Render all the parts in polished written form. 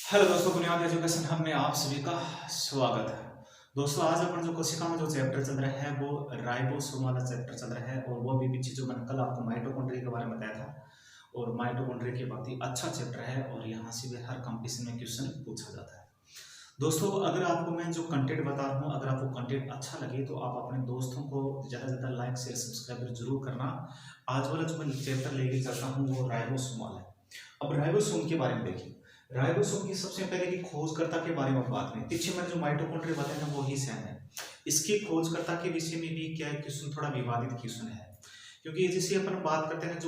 Hello दोस्तों, बुनियाद education hub में आप सभी का स्वागत है। दोस्तों, आज अपन जो कोशिका में जो चैप्टर चल रहा है वो राइबोसोम वाला चैप्टर चल रहा है और वो भी पीछे जो मैंने कल आपको माइटोकॉन्ड्रिया के बारे में बताया था। और माइटोकॉन्ड्रिया के बहुत ही अच्छा चैप्टर है और यहाँ से भी हर कंपटीशन में क्वेश्चन पूछा जाता है। दोस्तों, अगर आपको मैं जो कंटेंट बता रहा हूँ, अगर आपको कंटेंट अच्छा लगे तो आप अपने दोस्तों को ज़्यादा से ज़्यादा लाइक शेयर सब्सक्राइब जरूर करना। आज वाला जो मैं चैप्टर लेके चलता हूँ वो राइबोसोम वाला है। अब राइबोसोम के बारे में देखिए। राइबोसोम की सबसे पहले की खोजकर्ता के बारे में बात करें। पीछे मैंने जो माइटोकॉन्ड्रिया बताया था वो ही सेम है। इसकी खोजकर्ता के विषय में भी क्या क्वेश्चन थोड़ा विवादित क्वेश्चन है, क्योंकि जैसे अपन बात करते हैं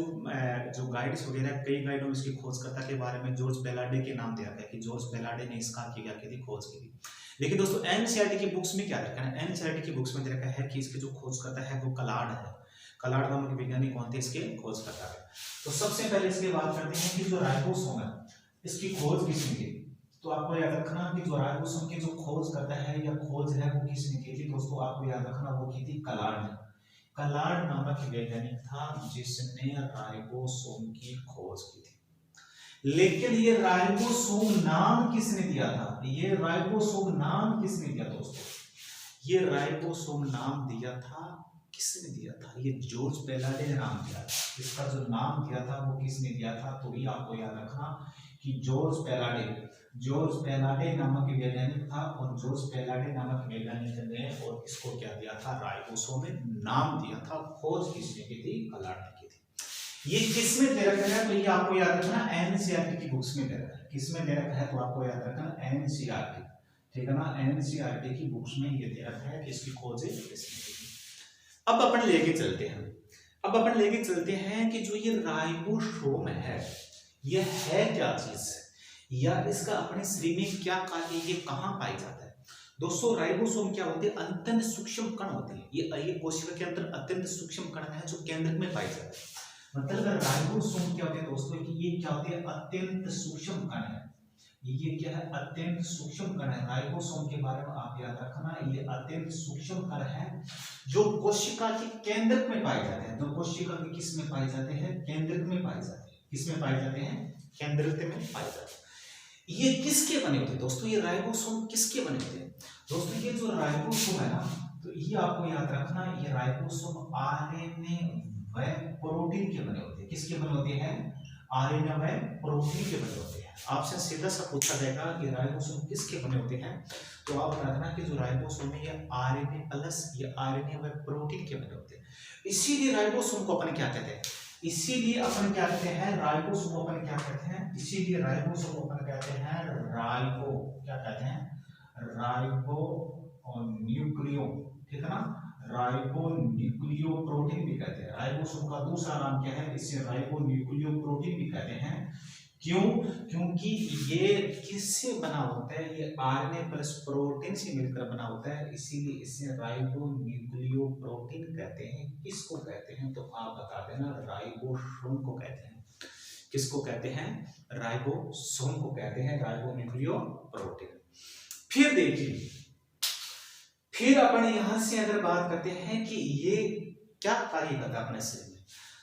जो गाइड्स वगैरह, कई गाइडों में इसकी खोजकर्ता के बारे में जॉर्ज बेलार्डे के नाम दिया गया कि जॉर्ज बेलार्डे ने इसका क्या की थी, खोज की थी। लेकिन दोस्तों, एनसीईआरटी की बुक्स में क्या रखा है, एनसीईआरटी की बुक्स में दे रखा है कि इसके जो खोजकर्ता है वो कलार्ड है। कलार्ड नामक वैज्ञानिक कौन थे इसके खोजकर्ता है। तो सबसे पहले इसकी बात करते हैं कि जो राइबोसोम है इसकी खोज किसने की। तो आपको याद रखना कि जो राइबोसोम की जो खोज करता है या खोज है वो किसने की थी। दोस्तों, आपको याद रखना वो की थी कलार्ड ने। कलार्ड नामक वैज्ञानिक था जिसने राइबोसोम की खोज की थी। लेकिन ये राइबोसोम नाम किसने दिया था, ये राइबोसोम नाम किसने दिया दोस्तों, ये राइबोसोम नाम दिया था, किसने दिया था, ये जॉर्ज बेलार्डे ने नाम दिया था। इसका जो नाम दिया था वो किसने दिया था, तो ये आपको याद रखना कि जॉर्ज बेलार्डे नामक वैज्ञानिक था और जॉर्ज बेलार्डे नामक वैज्ञानिक ने और इसको क्या दिया था, राइबोसोम में नाम दिया था। खोज किसने की थी, कलार्ड ने की थी। ये किसमें दे रखा है, तो ये आपको याद रखना एनसीईआरटी की बुक्स में दे रखा है। किसमें दे रखा है, तो आपको याद रखना एनसीईआरटी, ठीक है ना, एनसीईआरटी की बुक्स में ये दे रखा है कि इसकी खोज किसने की थी। अब अपन लेके चलते हैं कि जो ये राइबोसोम है ये है क्या चीज, या इसका अपने शरीर में क्या कार्य, ये कहां पाई जाता है। दोस्तों, राइबोसोम क्या होते हैं, अत्यंत सूक्ष्म कण होते हैं। ये कोशिका के अंदर अत्यंत सूक्ष्म कण है जो केंद्रक में पाए जाते हैं। मतलब राइबोसोम क्या होते हैं दोस्तों, कि ये क्या होते हैं, अत्यंत सूक्ष्म कण है। ये क्या है, अत्यंत सूक्ष्म कण है। राइबोसोम के बारे में आप याद रखना, ये अत्यंत सूक्ष्म कण है जो कोशिका के केंद्रक में पाए जाते हैं। जो कोशिका के किस में पाए जाते हैं, केंद्रक में पाए जाते हैं। किस में पाए जाते हैं, केंद्रक में पाए जाते हैं। ये किसके बने होते हैं दोस्तों, ये राइबोसोम किसके बने होते हैं दोस्तों, ये जो राइबोसोम है ना, तो ये आपको याद रखना, ये राइबोसोम आरएनए व प्रोटीन के बने होते हैं। किसके बने होते हैं, आरएनए व प्रोटीन के बने होते हैं। आपसे सीधा सा पूछा जाएगा कि राइबोसोम किसके बने होते हैं, तो आप बता देना कि जो राइबोसोम है ये आरएनए प्लस ये आरएनए व प्रोटीन के बने होते हैं। इसीलिए राइबोसोम को अपन क्या कहते हैं, इसीलिए अपन क्या कहते हैं, राइबोसोम को अपन क्या कहते हैं, इसीलिए राइबोसोम को अपन कहते हैं राइबो, क्या कहते हैं, राइबो और न्यूक्लियो, ठीक है ना, राइबो न्यूक्लियो प्रोटीन भी कहते हैं। राइबोसोम का दूसरा नाम क्या है, इसे राइबो न्यूक्लियो प्रोटीन भी कहते हैं। क्यों, क्योंकि ये किससे बना होता है, ये आरएनए प्लस प्रोटीन से मिलकर बना होता है, इसीलिए इसे राइबो न्यूक्लियो प्रोटीन कहते हैं। किसको कहते हैं, तो आप बता देना, राइबोसोम को कहते हैं। किसको कहते हैं, राइबोसोम को कहते हैं, राइबो न्यूक्लियो प्रोटीन। फिर देखिए, फिर अपन यहां से अगर बात करते हैं कि ये क्या कार्य करता है अपने शरीर में,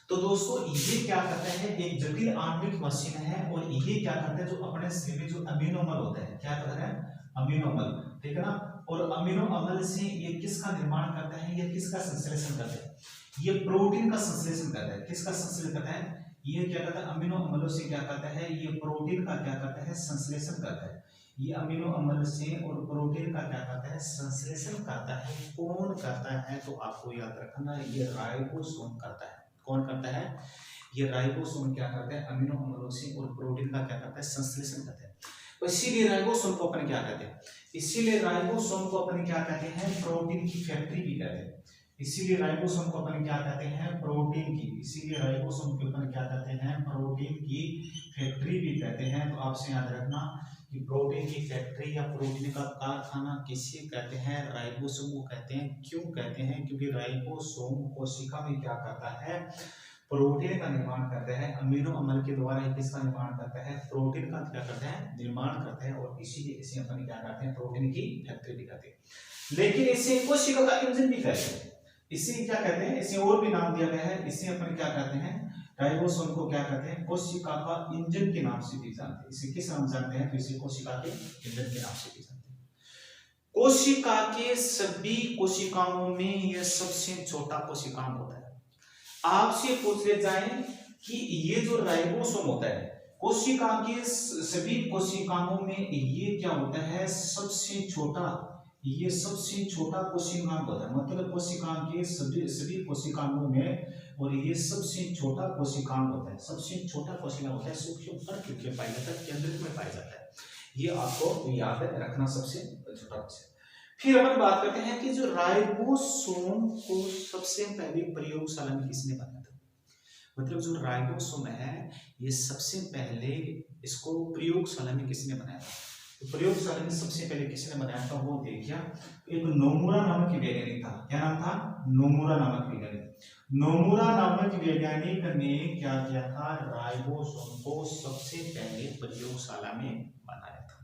तो दोस्तों ये क्या करता है, एक जटिल आणविक मशीन है और ये क्या करता है, जो अपने शरीर में जो अमीनो अम्ल होता है, क्या करता है, अमीनो अम्ल, ठीक है ना, और अमीनो अम्ल से ये किसका निर्माण करता है, ये किसका संश्लेषण करता है, ये प्रोटीन का संश्लेषण करता है। किसका संश्लेषण करता है, ये क्या करता है, अमीनो अम्लों से क्या करता है, ये प्रोटीन का क्या करता है, संश्लेषण करता है। ये अमीनो अम्ल से और प्रोटीन का क्या करता है, संश्लेषण करता है। कौन करता है, तो आपको याद रखना, ये राइबोसोम करता है। कौन करता है, ये राइबोसोम क्या करता है, अमीनो अम्लों से और प्रोटीन का क्या करता है, संश्लेषण करता है। तो इसीलिए राइबोसोम को अपन क्या कहते हैं, इसीलिए राइबोसोम को अपन क्या कहते हैं, प्रोटीन की फैक्ट्री भी कहते हैं। इसीलिए राइबोसोम को अपन क्या कहते हैं, प्रोटीन की, इसीलिए राइबोसोम को अपन क्या कहते हैं, प्रोटीन की फैक्ट्री भी कहते हैं। तो आपसे याद रखना कि प्रोटीन की फैक्ट्री या प्रोटीन का कारखाना किसे कहते हैं, राइबोसोम को कहते हैं। क्यों कहते हैं, क्योंकि राइबोसोम कोशिका में क्या करता है, प्रोटीन का निर्माण करता है। अमीनो अम्ल के द्वारा किसका निर्माण करता है, प्रोटीन का क्या करता है, निर्माण करता है, और इसीलिए इसे अपन क्या कहते हैं, प्रोटीन की फैक्ट्री भी कहते हैं। लेकिन इसे कोशिका का इंजन भी कहते हैं। इसे क्या कहते हैं, इसे और भी नाम दिया गया है, इसे अपन क्या कहते हैं, राइबोसोम को क्या कहते हैं, कोशिका का इंजन के नाम से भी जानते हैं। इसे किस नाम जानते हैं, तो इसे कोशिका के इंजन के नाम से भी जानते हैं। कोशिका के सभी कोशिकाओं में यह सबसे छोटा कोशिकांग होता है। आपसे पूछ ले जाए कि ये जो राइबोसोम होता है कोशिका के सभी कोशिकाओं में ये क्या होता है, सबसे छोटा, ये सबसे छोटा कोशिकांग होता है। मतलब कोशिकांग के सभी कोशिकाओं में, और ये सबसे छोटा कोशिकांग होता है। सबसे छोटा कोशिका होता है, सूक्ष्म परत में पाया जाता है, केंद्र में पाया जाता है। ये आपको याद रखना, सबसे छोटा कोशिका। फिर अपन बात करते हैं कि जो राइबोसोम को सबसे पहले प्रयोगशाला में किसने बनाया था। मतलब जो राइबोसोम है ये सबसे पहले इसको प्रयोगशाला में किसने बनाया था, तो प्रयोगशाला में सबसे पहले किसने बनाया था वो देखिए, एक नोमुरा नामक वैज्ञानिक था। क्या नाम था, नोमुरा नामक वैज्ञानिक। नोमुरा नामक वैज्ञानिक ने क्या किया था, राइबोसोम को सबसे पहले प्रयोगशाला में बनाया था।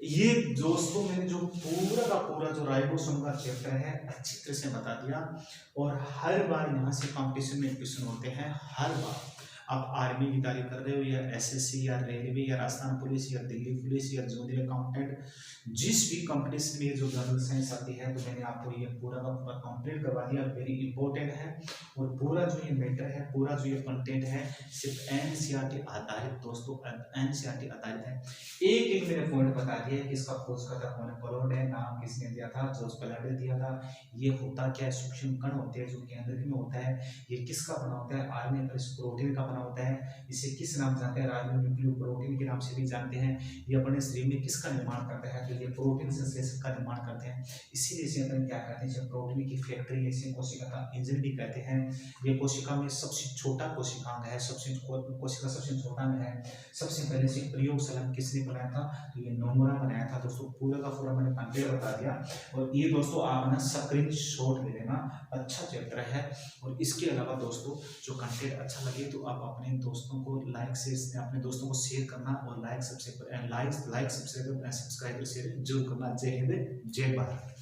ये दोस्तों मैंने जो पूरा का पूरा जो राइबोसोम का चैप्टर है अच्छी तरह से बता दिया। और हर बार यहाँ से कंपटीशन में क्वेश्चन होते हैं, हर बार आप आर्मी की तैयारी कर रहे हो या एसएससी या रेलवे या राजस्थान पुलिस या दिल्ली पुलिस या जूनियर अकाउंटेंट, जिस भी कंपटीशन में जो जनरल साइंस आती है, तो मैंने आपको ये पूरा का पूरा कंप्लीट करवा दिया। वेरी इंपॉर्टेंट है। और पूरा जो ये मैटर है, पूरा जो ये कंटेंट है, सिर्फ एनसीईआरटी आधारित दोस्तों, एनसीईआरटी आधारित है। एक एक मैंने पॉइंट बता दिया कि इसका खोज करता कौन पोलैंड है, नाम किसने दिया था, जोस पोलैंड ने दिया था। ये होता क्या है, सूक्ष्म कण होते हैं जो केंद्र में होता है। ये किसका बना होता है, आरएनए पर प्रोटीन का बना होता है। इसे किस नाम जानते हैं, राइबोन्यूक्लियोप्रोटीन के नाम से भी जानते हैं। ये अपने शरीर में किसका निर्माण करता है, तो ये प्रोटीन संश्लेषक का निर्माण करते हैं। इसीलिए इसे अपन क्या कहते हैं, प्रोटीन की फैक्ट्री, इसे कोशिका का इंजन भी कहते हैं। ये कोशिका में सबसे छोटा कोशिकांग है, कोशिका सबसे छोटा में है। सबसे पहले से प्रयोगशाला में किसने बनाया था, तो ये नोमुरा बनाया था। दोस्तों पूरा का पूरा मैंने कंटेंट बता दिया। और ये दोस्तों आप ना स्क्रीन शॉट ले लेना, अच्छा चैप्टर है। और इसके अलावा दोस्तों जो कंटेंट अच्छा लगे तो आप अपने दोस्तों को अपने दोस्तों को शेयर करना, और सब्सक्राइब शेयर जरूर करना। जय हिंद, जय भारत।